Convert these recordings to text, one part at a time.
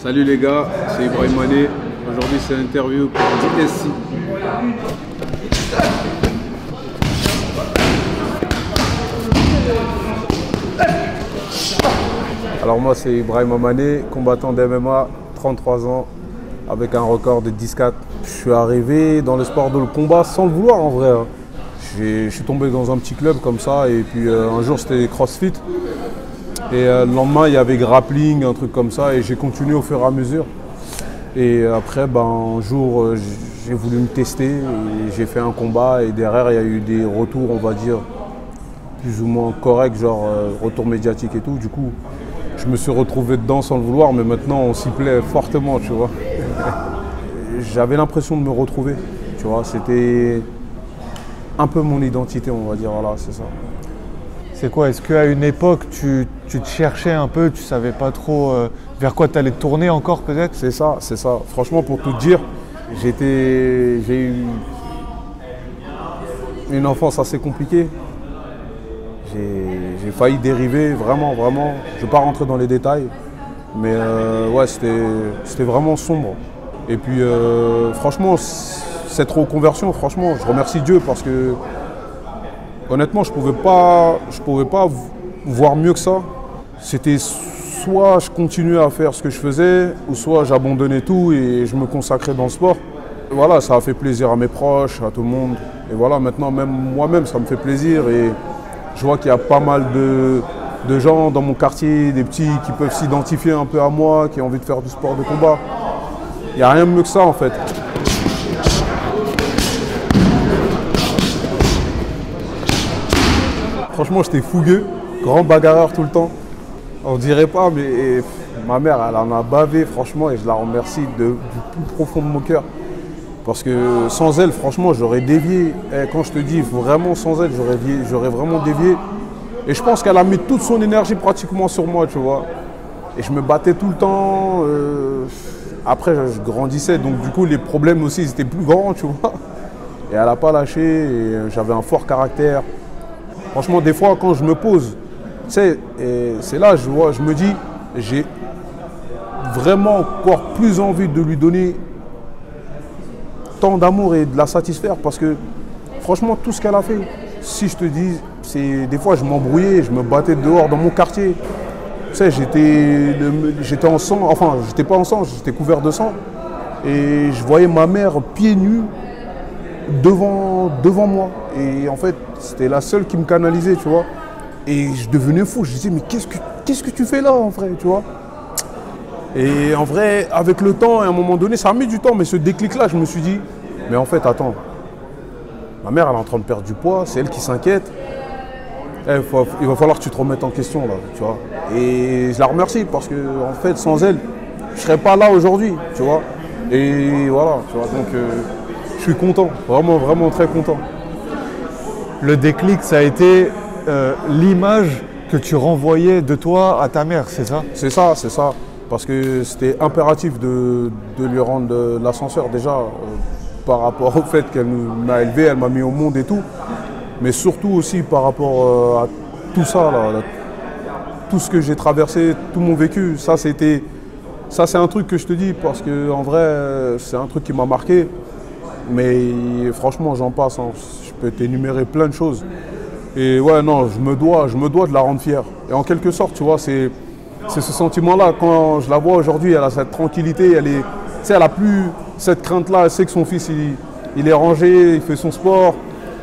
Salut les gars, c'est Ibrahim Mané. Aujourd'hui c'est l'interview pour DSC. Alors moi c'est Ibrahim Mané, combattant d'MMA, 33 ans, avec un record de 10-4. Je suis arrivé dans le sport de le combat sans le vouloir en vrai. Je suis tombé dans un petit club comme ça et puis un jour c'était CrossFit. Et le lendemain il y avait grappling, un truc comme ça et j'ai continué au fur et à mesure. Et après un jour j'ai voulu me tester et j'ai fait un combat et derrière il y a eu des retours on va dire plus ou moins corrects, genre retour médiatique et tout. Du coup je me suis retrouvé dedans sans le vouloir mais maintenant on s'y plaît fortement, tu vois. J'avais l'impression de me retrouver, tu vois, c'était un peu mon identité on va dire, voilà c'est ça. C'est quoi? Est-ce qu'à une époque, tu te cherchais un peu, tu savais pas trop vers quoi tu allais te tourner encore peut-être? C'est ça, c'est ça. Franchement, pour tout te dire, j'ai eu une enfance assez compliquée. J'ai failli dériver, vraiment, vraiment. Je ne vais pas rentrer dans les détails, mais ouais, c'était vraiment sombre. Et puis, franchement, cette reconversion, franchement, je remercie Dieu parce que honnêtement, je pouvais pas voir mieux que ça. C'était soit je continuais à faire ce que je faisais, ou soit j'abandonnais tout et je me consacrais dans le sport. Et voilà, ça a fait plaisir à mes proches, à tout le monde. Et voilà, maintenant, même moi-même, ça me fait plaisir. Et je vois qu'il y a pas mal de gens dans mon quartier, des petits qui peuvent s'identifier un peu à moi, qui ont envie de faire du sport de combat. Il n'y a rien de mieux que ça, en fait. Franchement, j'étais fougueux, grand bagarreur tout le temps. On dirait pas, mais ma mère, elle en a bavé, franchement, et je la remercie du plus profond de mon cœur. Parce que sans elle, franchement, j'aurais dévié. Et quand je te dis vraiment sans elle, j'aurais vraiment dévié. Et je pense qu'elle a mis toute son énergie pratiquement sur moi, tu vois. Et je me battais tout le temps. Après, je grandissais, donc du coup, les problèmes aussi, ils étaient plus grands, tu vois. Et elle n'a pas lâché, et j'avais un fort caractère. Franchement, des fois, quand je me pose, tu sais, c'est là, je me dis, j'ai vraiment encore plus envie de lui donner tant d'amour et de la satisfaire parce que, franchement, tout ce qu'elle a fait, si je te dis, des fois, je m'embrouillais, je me battais dehors dans mon quartier. Tu sais, j'étais en sang, enfin, j'étais pas en sang, j'étais couvert de sang. Et je voyais ma mère pieds nus devant moi. Et en fait, c'était la seule qui me canalisait, tu vois. Et je devenais fou. Je disais, mais qu'est-ce que tu fais là, en vrai, tu vois. Et en vrai, avec le temps, à un moment donné, ça a mis du temps, mais ce déclic-là, je me suis dit, mais en fait, attends, ma mère, elle est en train de perdre du poids, c'est elle qui s'inquiète. Il va falloir que tu te remettes en question, là, tu vois. Et je la remercie parce que, en fait, sans elle, je ne serais pas là aujourd'hui, tu vois. Et voilà, tu vois, donc je suis content, vraiment, vraiment très content. Le déclic, ça a été l'image que tu renvoyais de toi à ta mère, c'est ça? C'est ça, c'est ça. Parce que c'était impératif de lui rendre de l'ascenseur déjà par rapport au fait qu'elle m'a élevé, elle m'a mis au monde et tout. Mais surtout aussi par rapport à tout ça, là, tout ce que j'ai traversé, tout mon vécu. Ça c'est un truc que je te dis parce que en vrai c'est un truc qui m'a marqué. Mais franchement j'en passe, hein. Je peux t'énumérer plein de choses. Et ouais non, je me dois de la rendre fière. Et en quelque sorte, tu vois, c'est ce sentiment-là, quand je la vois aujourd'hui, elle a cette tranquillité, elle a plus cette crainte-là, elle sait que son fils, il est rangé, il fait son sport,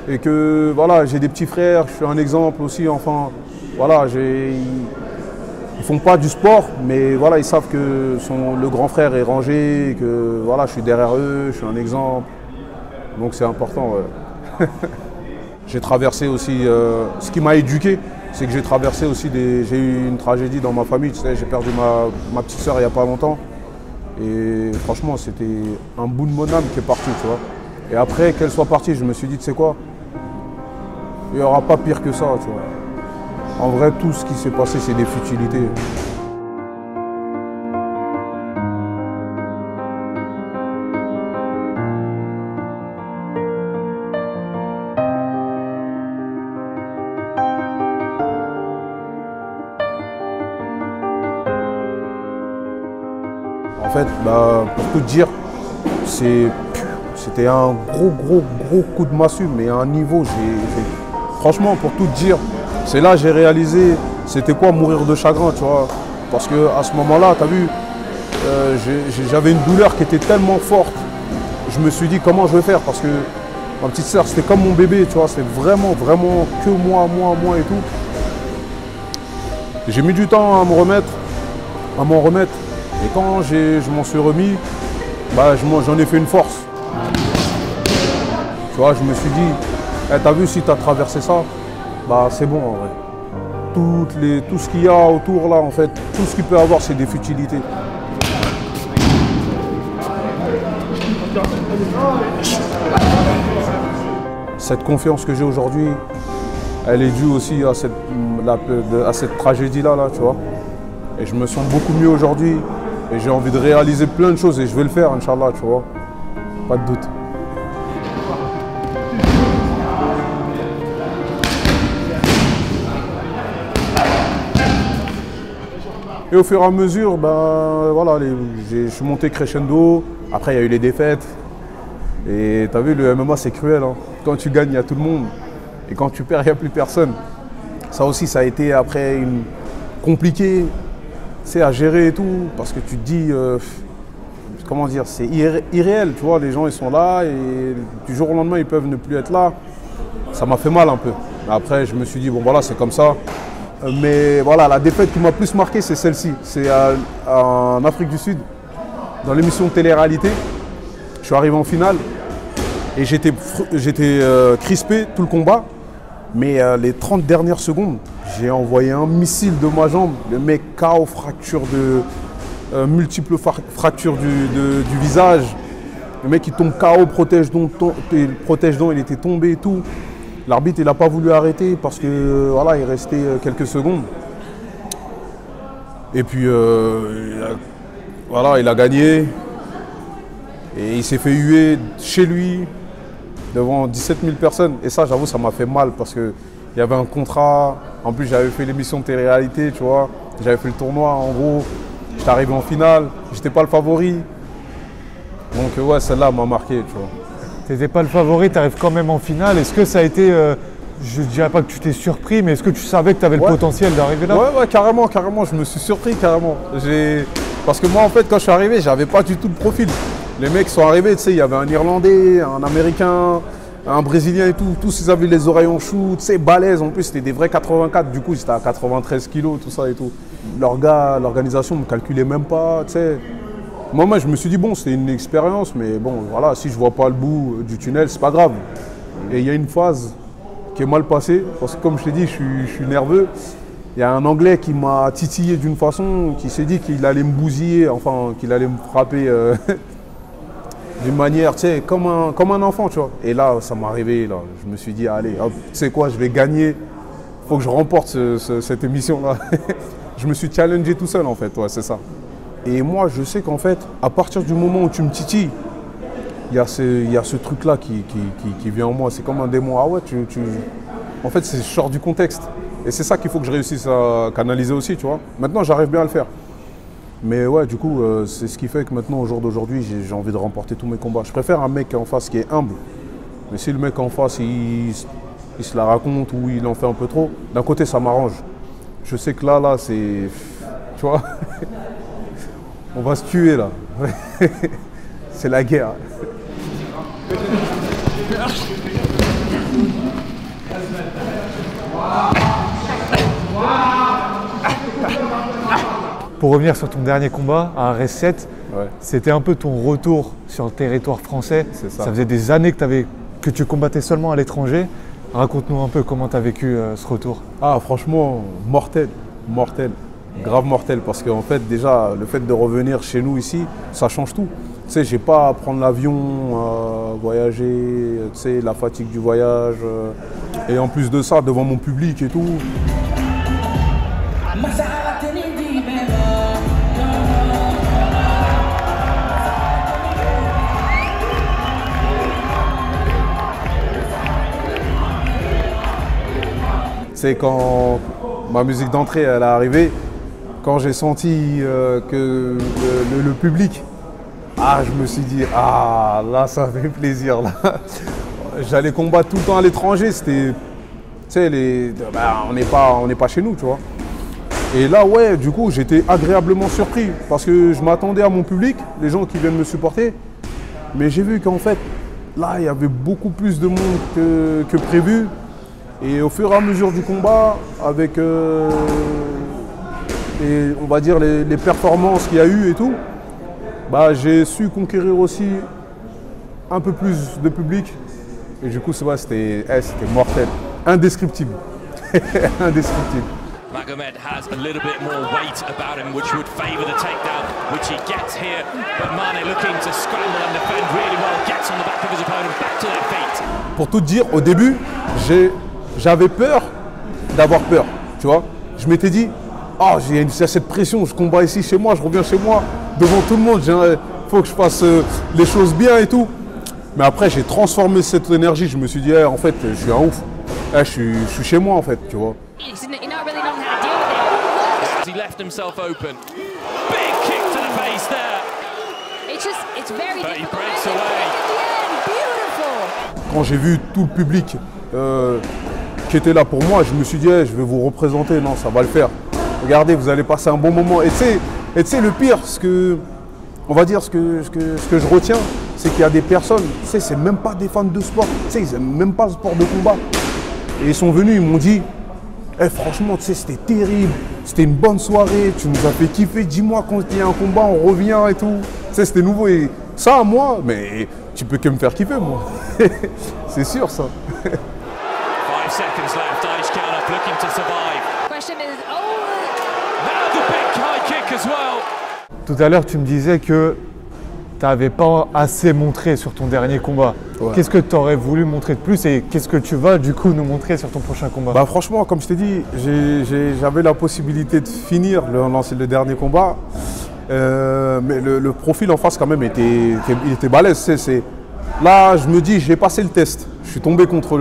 et que voilà, j'ai des petits frères, je suis un exemple aussi, enfin, voilà, ils font pas du sport, mais voilà, ils savent que le grand frère est rangé, que voilà, je suis derrière eux, je suis un exemple, donc c'est important, ouais. J'ai traversé aussi, ce qui m'a éduqué, c'est que j'ai traversé aussi j'ai eu une tragédie dans ma famille, tu sais, j'ai perdu ma petite sœur il n'y a pas longtemps. Et franchement, c'était un bout de mon âme qui est parti, tu vois. Et après qu'elle soit partie, je me suis dit, tu sais quoi, il n'y aura pas pire que ça, tu vois. En vrai, tout ce qui s'est passé, c'est des futilités. En fait, pour tout dire, c'était un gros coup de massue, mais à un niveau, franchement, pour tout dire, c'est là que j'ai réalisé c'était quoi mourir de chagrin, tu vois. Parce qu'à ce moment-là, tu as vu, j'avais une douleur qui était tellement forte. Je me suis dit comment je vais faire, parce que ma petite sœur, c'était comme mon bébé, tu vois, c'était vraiment que moi et tout. J'ai mis du temps à m'en remettre. Et quand je m'en suis remis, j'en ai fait une force. Tu vois, je me suis dit, t'as vu, si tu as traversé ça, c'est bon en vrai. Tout ce qu'il y a autour là, en fait, tout ce qu'il peut avoir, c'est des futilités. Cette confiance que j'ai aujourd'hui, elle est due aussi à cette tragédie-là, tu vois. Et je me sens beaucoup mieux aujourd'hui. Et j'ai envie de réaliser plein de choses et je vais le faire, Inch'Allah, tu vois. Pas de doute. Et au fur et à mesure, voilà, je suis monté crescendo. Après, il y a eu les défaites. Et tu as vu, le MMA, c'est cruel. Hein. Quand tu gagnes, il y a tout le monde. Et quand tu perds, il n'y a plus personne. Ça aussi, ça a été après compliqué, à gérer et tout. Parce que tu te dis, comment dire, c'est irréel. Tu vois, les gens, ils sont là et du jour au lendemain, ils peuvent ne plus être là. Ça m'a fait mal un peu. Après, je me suis dit, bon, voilà, c'est comme ça. Mais voilà, la défaite qui m'a plus marqué, c'est celle-ci. C'est en Afrique du Sud, dans l'émission de télé-réalité. Je suis arrivé en finale et j'étais crispé tout le combat. Mais les 30 dernières secondes, j'ai envoyé un missile de ma jambe. Le mec KO, multiples fractures du visage. Le mec il tombe KO, protège-dents, il était tombé et tout. L'arbitre il n'a pas voulu arrêter parce que voilà, il restait quelques secondes. Et puis voilà, il a gagné. Et il s'est fait huer chez lui devant 17 000 personnes. Et ça, j'avoue, ça m'a fait mal parce qu'il y avait un contrat. En plus, j'avais fait l'émission de télé-réalité, tu vois. J'avais fait le tournoi, en gros. J'étais arrivé en finale. J'étais pas le favori. Donc ouais, celle-là m'a marqué, tu vois. T'étais pas le favori, tu arrives quand même en finale. Est-ce que ça a été, je dirais pas que tu t'es surpris, mais est-ce que tu savais que tu avais le potentiel d'arriver là? Ouais, carrément, je me suis surpris carrément. Parce que moi en fait quand je suis arrivé, j'avais pas du tout de profil. Les mecs sont arrivés, tu sais, il y avait un Irlandais, un Américain, un Brésilien et tout. Tous ils avaient les oreilles en chou, tu sais, balèzes. En plus c'était des vrais 84, du coup j'étais à 93 kilos, tout ça et tout. Leurs gars, l'organisation ne me calculait même pas, tu sais. Moi, je me suis dit, bon, c'est une expérience, mais bon, voilà, si je vois pas le bout du tunnel, c'est pas grave. Et il y a une phase qui est mal passée, parce que comme je t'ai dit, je suis nerveux. Il y a un Anglais qui m'a titillé d'une façon, qui s'est dit qu'il allait me bousiller, enfin, qu'il allait me frapper d'une manière, tu sais, comme un enfant, tu vois. Et là, ça m'est arrivé, là. Je me suis dit, allez, hop, tu sais quoi, je vais gagner. Il faut que je remporte cette émission-là. Je me suis challengé tout seul, en fait, ouais, c'est ça. Et moi, je sais qu'en fait, à partir du moment où tu me titilles, il y a ce truc-là qui vient en moi. C'est comme un démon. Ah ouais, en fait, je sors du contexte. Et c'est ça qu'il faut que je réussisse à canaliser aussi, tu vois. Maintenant, j'arrive bien à le faire. Mais ouais, du coup, c'est ce qui fait que maintenant, au jour d'aujourd'hui, j'ai envie de remporter tous mes combats. Je préfère un mec en face qui est humble. Mais si le mec en face, il se la raconte ou il en fait un peu trop, d'un côté, ça m'arrange. Je sais que là, c'est... Tu vois. On va se tuer là. C'est la guerre. Pour revenir sur ton dernier combat à RS7, Ouais. c'était un peu ton retour sur le territoire français. C'est ça. Ça faisait des années que tu combattais seulement à l'étranger. Raconte-nous un peu comment tu as vécu ce retour. Ah, franchement, mortel. Grave mortel, parce qu'en fait, déjà, le fait de revenir chez nous ici, ça change tout. Tu sais, j'ai pas à prendre l'avion, voyager, tu sais, la fatigue du voyage. Et en plus de ça, devant mon public et tout. C'est quand ma musique d'entrée elle est arrivée, quand j'ai senti que le public, je me suis dit, là, ça fait plaisir. Là. J'allais combattre tout le temps à l'étranger, c'était, on n'est pas chez nous, tu vois. Et là, ouais, du coup, j'étais agréablement surpris parce que je m'attendais à mon public, les gens qui viennent me supporter. Mais j'ai vu qu'en fait, là, il y avait beaucoup plus de monde que prévu. Et au fur et à mesure du combat, avec, on va dire, les performances qu'il y a eu et tout, j'ai su conquérir aussi un peu plus de public. Et du coup, c'était mortel, indescriptible. Indescriptible. Magomed has a little bit more weight about him, which would favour the takedown, which he gets here. But Mane looking to scramble and defend really well, gets on the back of his opponent, back to their feet. Pour tout te dire, au début, j'avais peur d'avoir peur, tu vois. Je m'étais dit, il y a cette pression, je combats ici chez moi, je reviens chez moi, devant tout le monde, il faut que je fasse les choses bien et tout. Mais après, j'ai transformé cette énergie, je me suis dit, en fait, je suis un ouf. Je suis chez moi, en fait, tu vois. He left himself open. Big kick to the face there. It's very But he difficult. breaks away. Beautiful. Quand j'ai vu tout le public qui était là pour moi, je me suis dit, je vais vous représenter, non, ça va le faire. Regardez, vous allez passer un bon moment. Et tu sais, le pire, ce que je retiens, c'est qu'il y a des personnes, tu sais, c'est même pas des fans de sport, tu sais, ils n'aiment même pas le sport de combat. Et ils sont venus, ils m'ont dit, franchement, tu sais, c'était terrible, c'était une bonne soirée, tu nous as fait kiffer, dis-moi quand il y a un combat, on revient et tout. Tu sais, c'était nouveau. Et ça, moi, mais tu peux que me faire kiffer, moi. C'est sûr, ça. 5 seconds left. Irish Count-Up looking to survive. Question is, Now the big high kick as well. Tout à l'heure, tu me disais que tu n'avais pas assez montré sur ton dernier combat. Ouais. Qu'est-ce que tu aurais voulu montrer de plus et qu'est-ce que tu vas du coup nous montrer sur ton prochain combat? Franchement, comme je t'ai dit, j'avais la possibilité de finir le dernier combat. Mais le profil en face quand même il était balèze. Là, je me dis, j'ai passé le test. Je suis tombé contre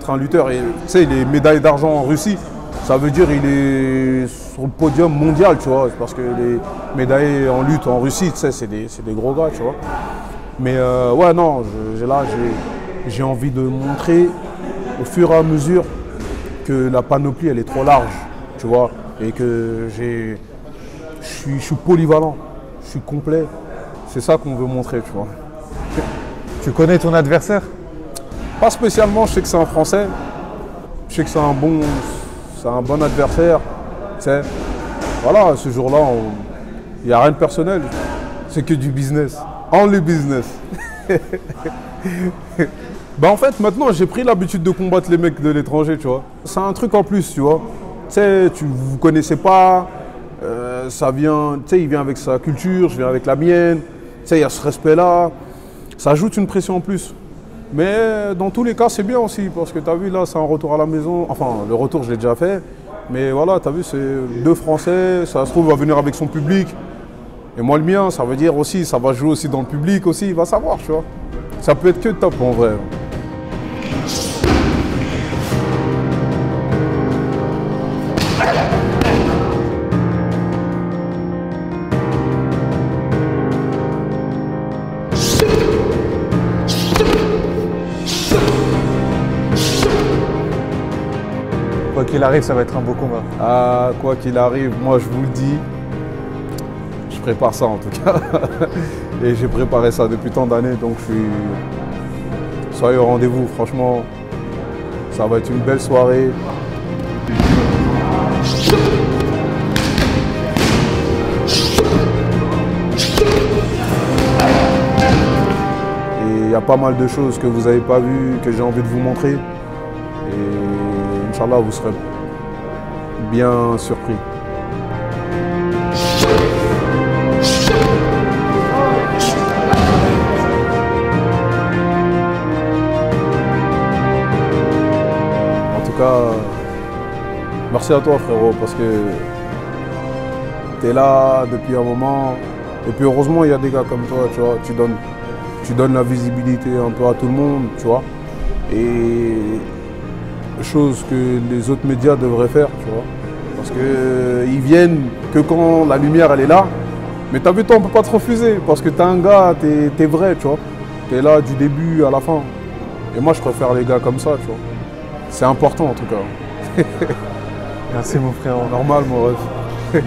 un lutteur. Et tu sais, il est médaille d'argent en Russie. Ça veut dire qu'il est sur le podium mondial, tu vois. Parce que les médaillés en lutte en Russie, tu sais, c'est des gros gars, tu vois. Mais ouais, non, j'ai envie de montrer au fur et à mesure que la panoplie, elle est trop large, tu vois. Et que je suis polyvalent, je suis complet. C'est ça qu'on veut montrer, tu vois. Tu connais ton adversaire? Pas spécialement, je sais que c'est un Français. Je sais que c'est un bon adversaire. Tu sais. Voilà, ce jour-là, il n'y a rien de personnel. C'est que du business. Only business. En fait, maintenant, j'ai pris l'habitude de combattre les mecs de l'étranger, tu vois. C'est un truc en plus, tu vois. Tu sais, vous connaissez pas. Ça vient, tu sais, il vient avec sa culture, je viens avec la mienne. Tu sais, il y a ce respect-là. Ça ajoute une pression en plus. Mais dans tous les cas, c'est bien aussi, parce que tu as vu, là, c'est un retour à la maison. Enfin, le retour, je l'ai déjà fait. Mais voilà, tu as vu, c'est 2 Français. Ça se trouve, il va venir avec son public. Et moi, le mien, ça veut dire aussi, ça va jouer aussi dans le public aussi. Il va savoir, tu vois. Ça peut être que top, en vrai. Quoi qu'il arrive, ça va être un beau combat. Quoi qu'il arrive, moi, je vous le dis, je prépare ça en tout cas. Et j'ai préparé ça depuis tant d'années, donc soyez au rendez-vous. Franchement, ça va être une belle soirée. Et il y a pas mal de choses que vous n'avez pas vues, que j'ai envie de vous montrer. Et Inch'Allah, vous serez bien surpris. En tout cas, merci à toi frérot, parce que tu es là depuis un moment. Et puis heureusement, il y a des gars comme toi, tu vois, tu donnes la visibilité un peu à tout le monde, tu vois. Et chose que les autres médias devraient faire, tu vois. Parce qu'ils viennent que quand la lumière elle est là. Mais t'as vu, toi, on peut pas te refuser. Parce que t'es un gars, t'es vrai, tu vois. T'es là du début à la fin. Et moi, je préfère les gars comme ça, tu vois. C'est important, en tout cas. Merci mon frère. Normal, mon rêve.